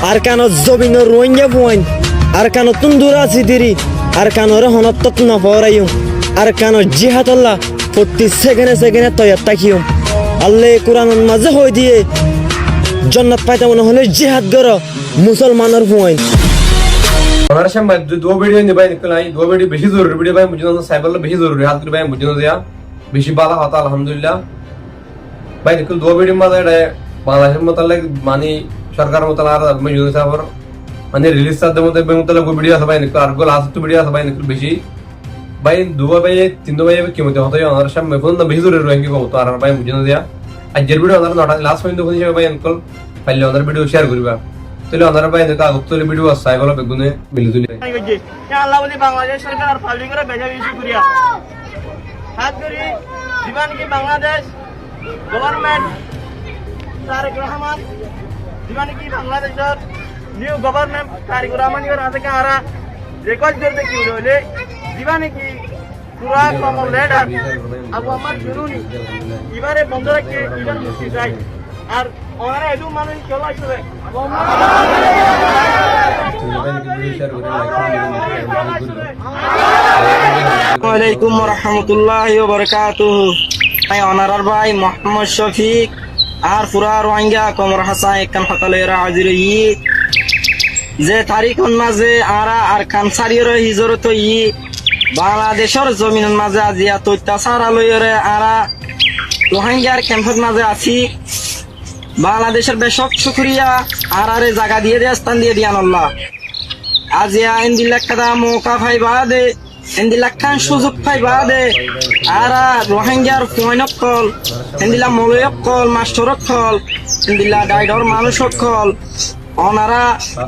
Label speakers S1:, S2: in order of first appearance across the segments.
S1: আর কানো জবিন Rohingya point আর কানো তুন্দুরা সিদিরি আর কানোর হনত্তত নফরাইম আর কানো জিহাদুল্লাহ প্রতি সেকেন্ডে তৈয়ার তাকিম আল্লাহ কোরআনের মাঝে হই দিয়ে জন্নত পাইতে মনে হলে জিহাদ গর মুসলমানের পয়েন্ট
S2: हमारे शाम दो वीडियो ने भाई निकल आई दो वीडियो बेशी जरूरी वीडियो भाई मुझे ना साइबर लो बेशी जरूरी हाथ कर भाई मुझे ना दिया बेशी बाला होता अल्हम्दुलिल्लाह भाई निकल दो वीडियो में दे बांग्लादेश में मतलब मानी सरकार में तला रहा मैं यूनिसा पर मानी रिलीज साथ में मतलब वो वीडियो भाई निकल आर्गो लास्ट तो वीडियो भाई निकल बेशी भाई दो भाई तीन दो भाई क्यों होता है हमारे शाम में फोन ना बेशी जरूरी रहेंगे वो तो आ रहा भाई मुझे ना दिया आज जरूर वीडियो हमारा नोटा लास्ट में तो भाई निकल पहले हमारा वीडियो शेयर करूँगा তাহলে আমরা ভাই দেখা উত্তরে ভিডিও আছে এগুলো বেগুনে মিলিজুলি
S3: আল্লাহ বলি বাংলাদেশ সরকার আর পাবলিকের বেজা বেশি করিয়া হাত করি জীবন কি বাংলাদেশ গভর্নমেন্ট তারেক রহমান জীবন কি বাংলাদেশের নিউ গভর্নমেন্ট তারেক রহমান এর হাতে কারা রেকর্ড করতে কি হলে জীবন কি পুরা কমল লেডার আবু আমার জরুরি এবারে বন্ধ রাখতে ইরান মুক্তি চাই আর ওনারা এদু মানুষ চলে আসবে
S4: আসসালামুয়ালাইকুম ওয়া রাহমাতুল্লাহি ওয়া বারাকাতুহু আই অনারার ভাই মোহাম্মদ শফিক আর পুরা রোহিঙ্গা কমর হাসান একখান হতালেরা হাজির যে তারিখন মাঝে আরা আর খানসারির হিজরত বাংলাদেশের জমিনের মাঝে আজিয়া অত্যাচার আলয়রে আরা রোহিঙ্গার ক্যাম্পের মাঝে আছি বাংলাদেশের বেশক শুক্রিয়া আরে জায়গা দিয়ে স্থান দিয়ে দিয়ান আল্লাহ আজিয়া ইন্দিল্লাহ কাদা মৌকা ফাই বাদে ইন্দিল্লাহ খান সুযোগ ফাই বাদে আরা রোহিঙ্গার ফয়নক কল ইন্দিল্লাহ মলয়ক কল মাস্টরক কল ইন্দিল্লাহ গাইডর মানুষক কল অনারা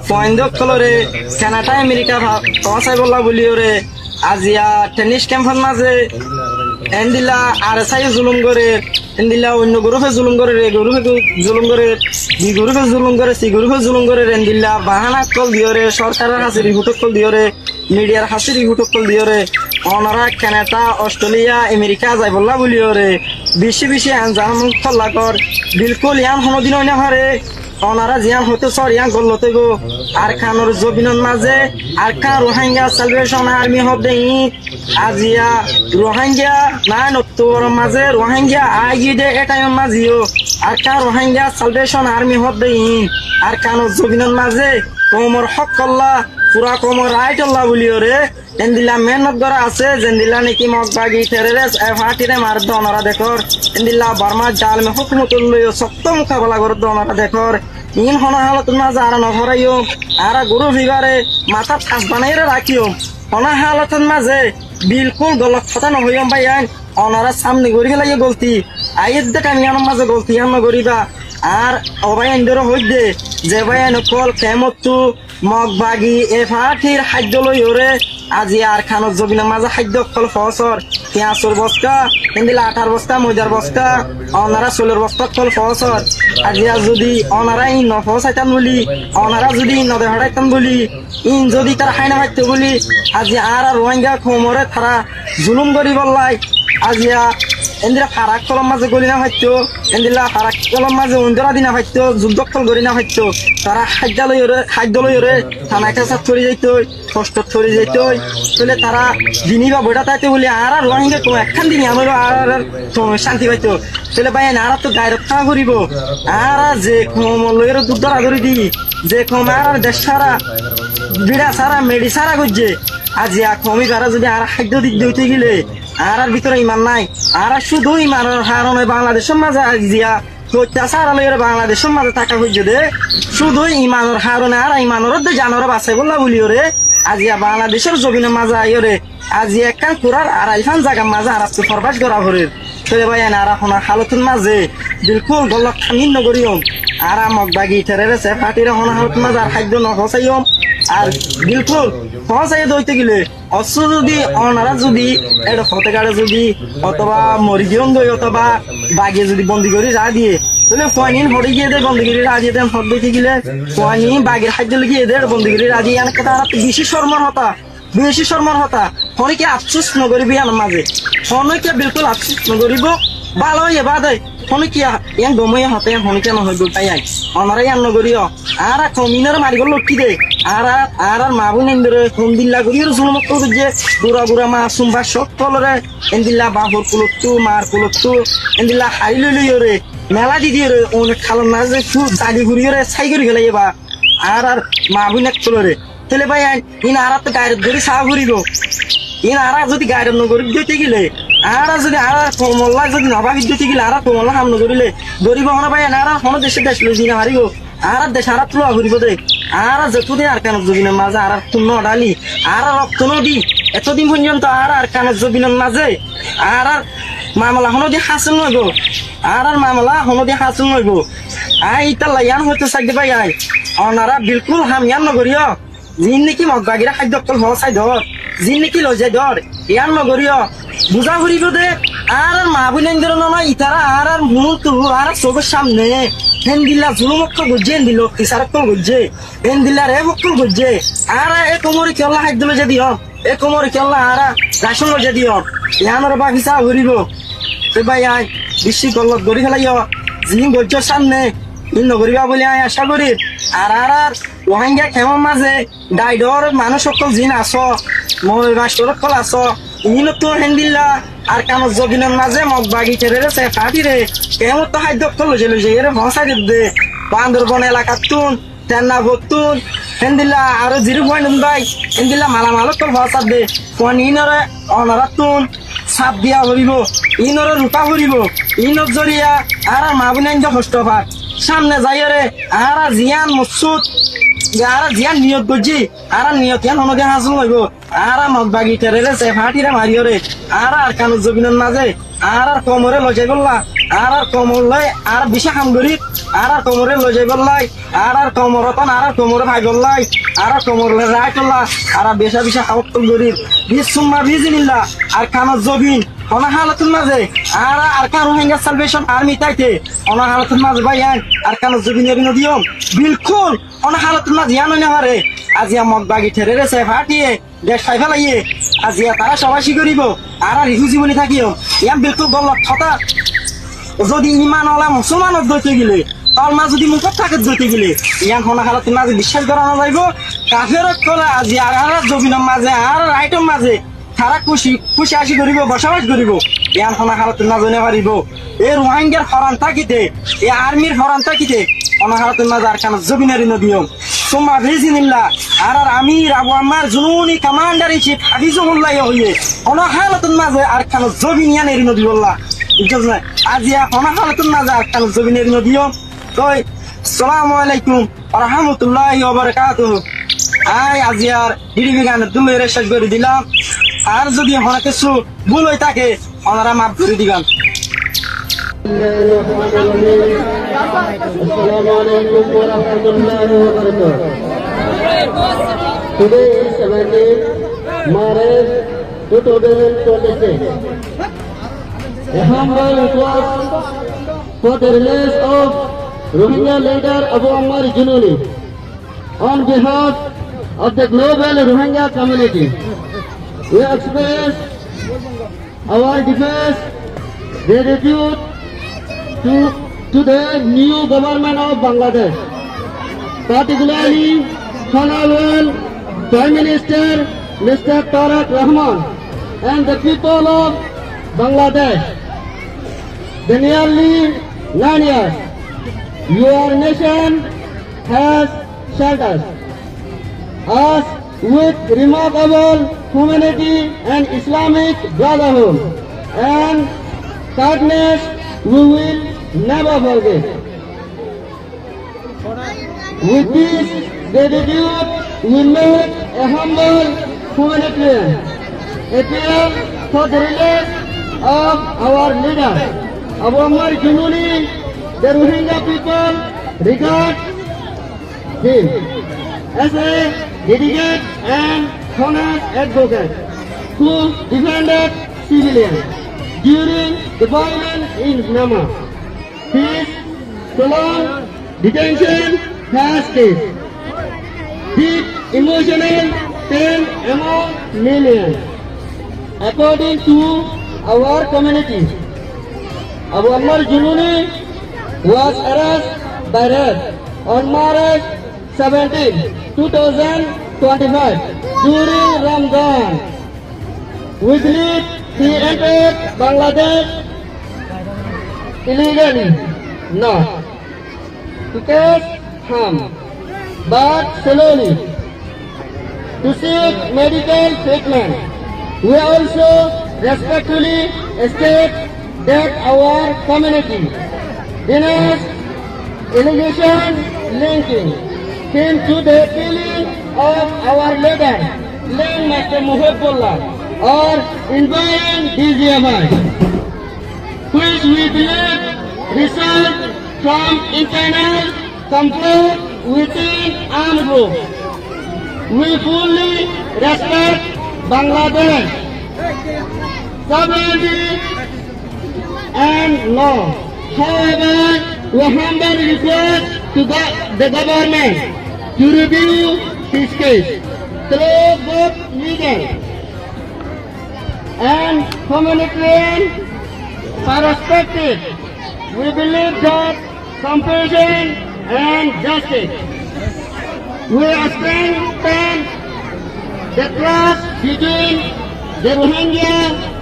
S4: ফয়ন্দক কলরে কানাডা আমেরিকা পৌঁছাই বললা বলিওরে আজিয়া টেনিস ক্যাম্পের মাঝে এন্দিলা আর সাই জুলুম করে এন্দিলা অন্য গ্রুপে জুলুম করে রে গ্রুপে জুলুম করে বি গ্রুপে জুলুম করে সি গ্রুপে জুলুম করে এন্দিলা বাহানা কল দিওরে সরকারের হাসিরি হুটক কল দিওরে মিডিয়ার হাসিরি হুটক কল দিওরে অনারা কানাডা অস্ট্রেলিয়া আমেরিকা যাই বললা বলিওরে বেশি বেশি আনজাম খল্লাকর বিলকুল ইয়ান হনদিন না হারে ওনারা জিয়ান হতে সরিয়া গল্লতে গো আর খানোর জবিনের মাঝে আর খান রোহিঙ্গা সালভেশন আর্মি হবে আজিয়া রোহিঙ্গা না নত্তর মাঝে রোহিঙ্গা আইগিদে এটাই মাঝিও আর খান রোহিঙ্গা সালভেশন আর্মি হবে আর খানোর জবিনের মাঝে কোমর হক কল্লা পুরা কোমর রাইট আল্লাহ বলিও রে এন্দিলা মেহনত করা আছে যেন্দিলা নাকি মগবাগি টেররিস্ট ফাটিরে মার দনারা দেখর এন্দিলা বার্মা জাল মে হুকুমতুল লয় সত্য মুকাবলা করে দনারা দেখর ইন হনা হালত মাঝে আর নভরাইও আর গুরু ভিগারে মাথা ঠাস বানাইরে রাখিও হনা হালত মাঝে বিলকুল গলত কথা নহইম ভাইয়ান অনারা সামনে গড়ি লাগে গলতি আইদ দেখ আমি আমার মাঝে গলতি আম গরিবা আর অবাই এন্ডর হইদে যে ভাইয়ান কল কেমতু মগবাগি ফাটির খাদ্য লইরে আজি আর খানত জবিনের মাঝে খাদ্য কল ফসর পেঁয়াজর বস্তা এন্দিলা আটার বস্তা ময়দার বস্তা অনারা চুলের বস্তা কল ফসর আজি যদি অনারা ইন নফসাইতাম বলি অনারা যদি নদে হড়াইতাম বলি ইন যদি তারা খাই না খাইতে বলি আজি আর রোহিঙ্গা খোমরে তারা জুলুম করি বললাই আজিয়া এন্দিরা ফারাক কলম মাঝে গলি না হইতো এন্দিলা ফারাক কলম মাঝে উন্দরা দিনা হইতো যুদ্ধ কল গড়ি না হইতো তারা খাদ্য লইরে থানায় কাছে ছড়ি যাইতো কষ্ট ছড়ি যাইতো তাহলে তারা দিনই বা বইটা তাইতে বলি আর রোহিঙ্গা তো একখান দিনই আমার আর শান্তি পাইতো তাহলে ভাই আর তো গায়ে রক্ষা করিব আর যে কম লইরে যুদ্ধ ধরি দি যে কম আর দেশ সারা বিড়া সারা মেডি সারা করছে আজ কমি তারা যদি আর খাদ্য দিক দিতে গেলে আর ভিতরে ইমান নাই আর শুধু ইমানের হারণে বাংলাদেশের মাঝে আজিয়া অত্যাচার আলয়ের বাংলাদেশের মাঝে থাকা হইছে দে শুধু ইমানের হারণে আর ইমানের জানোরে বাঁচাই বললা বলিও রে আজিয়া বাংলাদেশের জমিনের মাঝে আইরে আজি একখান কুরার আর আইফান জায়গার মাঝে আর আজকে ফরবাস করা হরে তোরে ভাই আর এখন হালতের মাঝে বিলকুল গল্লা খামিন নগরিয়ম আর মগবাগি টেরেছে ফাটির এখন হালত মাঝে আর খাদ্য নহসাইম আর বিলকুল পৌঁছাই দইতে গেলে অস্ত্র যদি অনারা যদি এটা ফতেগাড়ে যদি অথবা মরিগিয়ন দই অথবা বাগিয়ে যদি বন্দি করে রা দিয়ে তাহলে ফয়নিন হরে গিয়ে দেয় বন্দি করে রা দিয়ে দেন ফট দিতে গেলে ফয়নি বাগের খাদ্য গিয়ে দেয় বন্দি করে রা দিয়ে অনেক তারা বেশি শর্মার হতা ফনিকে আফসোস নগরিবি আমার মাঝে ফনকে বিলকুল আফসোস নগরিব ভালো হয়ে বাদে হনে কি ইয়ান দমই হাতে হনে কেন হইব তাই আই অনারা ইয়ান নগরিও আর কমিনার মারিগল লক্কি দে আর মা বোন এন্দের কোন দিল্লা গরির জুলমত তো যে গুরা গুরা মা সুম্বা সকলরে এন্দিল্লা বাহর কুলতু মার কুলতু এন্দিল্লা হাই লইলিও রে মেলা দি দিয়ে রে অনেক খালন না যে সু দাড়ি ঘুরিয়ে রে ছাই করি গেলে বা আর মা বোন এক চলরে তাহলে ভাই ইন আর তো গাড়ি ধরে চা ঘুরিব ইন আর যদি গাড়ি নগরি দিতে গেলে আর যদি আর কমলা যদি নবাবি দিতে গেলে আর কমলা হাম নগরিলে গরিব হনা ভাই আর হন দেশে দেশ লই জিনা হারিব আর দেশ আর তুলা ঘুরিব দে আর যতদিন আর কান জবিনের মাঝে আর তুন ডালি আর রক্ত নদী এতদিন পর্যন্ত আর কান জবিনের মাঝে আর মামলা হনো দিয়ে হাসিল নইব আর মামলা হনো দিয়ে হাসিল নইব আই ইতাল্লা ইয়ান হইতে চাইতে ভাই আই অনারা বিলকুল হাম ইয়ান নগরিও জিন নাকি মগবাগিরা খাদ্য কল হসাই ধর জিন নাকি লজাই ধর ইয়ান নগরিও বুঝা ঘুরিব দে আর মা বোন ধর না ইতারা আর মুন তু আর চোখের সামনে হেন্দিল্লা জুলুমক্ষ গুজে দিল কিসারক্ষ গুজে হেন্দিল্লা রে মক্ষ গুজে আর এ কোমরি কেলা খাদ্য লজে দিও এ কোমরি কেলা আর রাশন লজে দিও ইয়ানোর বাগিচা ঘুরিব তে ভাই আই বেশি গলত গড়ি ফেলাইও জিন গজ্জর সামনে ইন নগরিবা বলে আই আশা করি আর ওহাঙ্গা কেমন মাঝে ডাইডর মানুষ সকল জিন আস মই মাস্টর সকল আস ইন তো হেন্দিল্লা আর কাম জবিনের মাঝে মগ বাগি ছেড়ে রে কাটি রে কেমন তো খাদ্য সকল লজে এর ভসাই দে বান্দরবন এলাকার তুন তেন্না ভতুন হেন্দিল্লা আর জিরো পয়েন্ট ভাই হেন্দিল্লা মালামাল সকল ভসা দে কোন ইনরে অনারা তুন সাপ দিয়া হরিব ইনরে রূপা হরিব ইনত জরিয়া আর মা বোন কষ্ট পায় সামনে যাইরে আর জিয়ান মসুদ আর জিয়ান নিয়ত বুঝি আর নিয়ত ইয়ান হনো দেখা হাসল হইব আর মগ বাগি টেরে রে ফাটিরে মারিও রে আর কানু জবিনের মাঝে আর কোমরে লজাই বললা আর কোমর লই আর বিশা খাম গরি আর কোমরে লজাই বললাই আর কোমরতন আর কোমরে ভাই বললাই আর কোমর লে রাই করলা আর বেশা বিশা খাওয়াত গরি বিসুম্মা বিজিনিল্লাহ আর কানু জবিন অনা হালাতুর মাঝে আর কারো হেঙ্গা সালভেশন আর্মি তাইতে অনা হালাতুর মাঝে ভাই আর কানো জবিনের নদিয়ম বিলকুল অনা হালাতুর মাঝে ইয়ানো না হারে আজিয়া মগ বাগি ঠেরে রেছে ফাটিয়ে দেশ খাই ফেলাইয়ে আজিয়া তারা সবাসী করিব আর রিফিউজি বলি থাকিও ইয়াম বিলকুল গলত কথা যদি ইমান ওলা মুসলমানত দইতে গেলে তলমা যদি মুখত থাকে দইতে গেলে ইয়ান হনা হালাতুর মাঝে বিশ্বাস করানো যাইব কাফেরত করে আজি আর জবিনের মাঝে আর রাইটের মাঝে তারা খুশি আসি করিব বসবাস করিব ইয়ান হনা হালাতুর মাঝে নে পারিব এই রোহিঙ্গার হরান থাকিতে এই আর্মির হরান থাকিতে অনা হালাতুর মাঝে আর কান জবিনারি নদিয়ম সুম্মা বিজিনিল্লাহ আর আমির আবু আম্মার জুনুনি কমান্ডার ইন চিফ হাফিজুল্লাহ হইয়ে অনা হালাতুর মাঝে আর কান জবিনিয়ানের নদিউল্লাহ বুঝছ না আজিয়া অনা হালাতুর মাঝে আর কান জবিনারি নদিয়ম কই আসসালামু আলাইকুম ওয়া রাহমাতুল্লাহি ওয়া বারাকাতুহু আই আজিয়ার ডিডিবি গান তুমি শেষ করে দিলাম আর যদি হনা কিছু ভুল হয়ে থাকে ওনারা মাফ করে দিবেন
S5: Today is 17 March 2026. A humble request for the release of Rohingya leader Abu Ammar Jununi on behalf of the global Rohingya community. We express our deepest gratitude to the new government of Bangladesh, particularly Honorable Prime Minister Mr. Tarak Rahman and the people of Bangladesh. The nearly 9 years your nation has sheltered us with remarkable humanity and Islamic brotherhood and kindness we will never forget. With this gratitude, we make a humble humanitarian appeal for the release of our leader, Abu Ammar Jununi. The Rohingya people regard him as a dedicated and honest advocate who defended civilians during the violence in Myanmar. His prolonged detention has caused deep emotional pain among millions. According to our community, Abu Ammar Jununi was arrested by raid on March 17, 2025 during Ramadan. We believe he entered Bangladesh illegally, not to cause harm, but slowly to seek medical treatment. We also respectfully state that our community denies allegation linking him to the killing of our leader, Lane Master Muhibbullah, or involving DGFI, which we believe result from internal conflict within armed groups. We fully respect Bangladesh sovereignty and law. However, we humbly request to the government to review this case through both legal and humanitarian perspective. We believe that compassion and justice will strengthen the trust between the Rohingya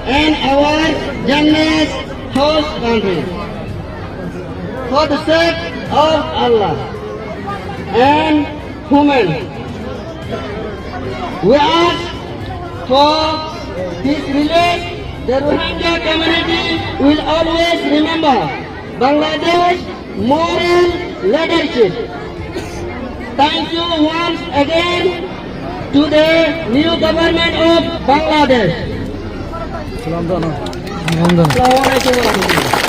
S5: and our generous host country. For the sake of Allah and human, we ask for this release. The Rohingya community will always remember Bangladesh moral leadership. Thank you once again to the new government of Bangladesh. Assalamu alaikum warahmatullahi wabarakatuh.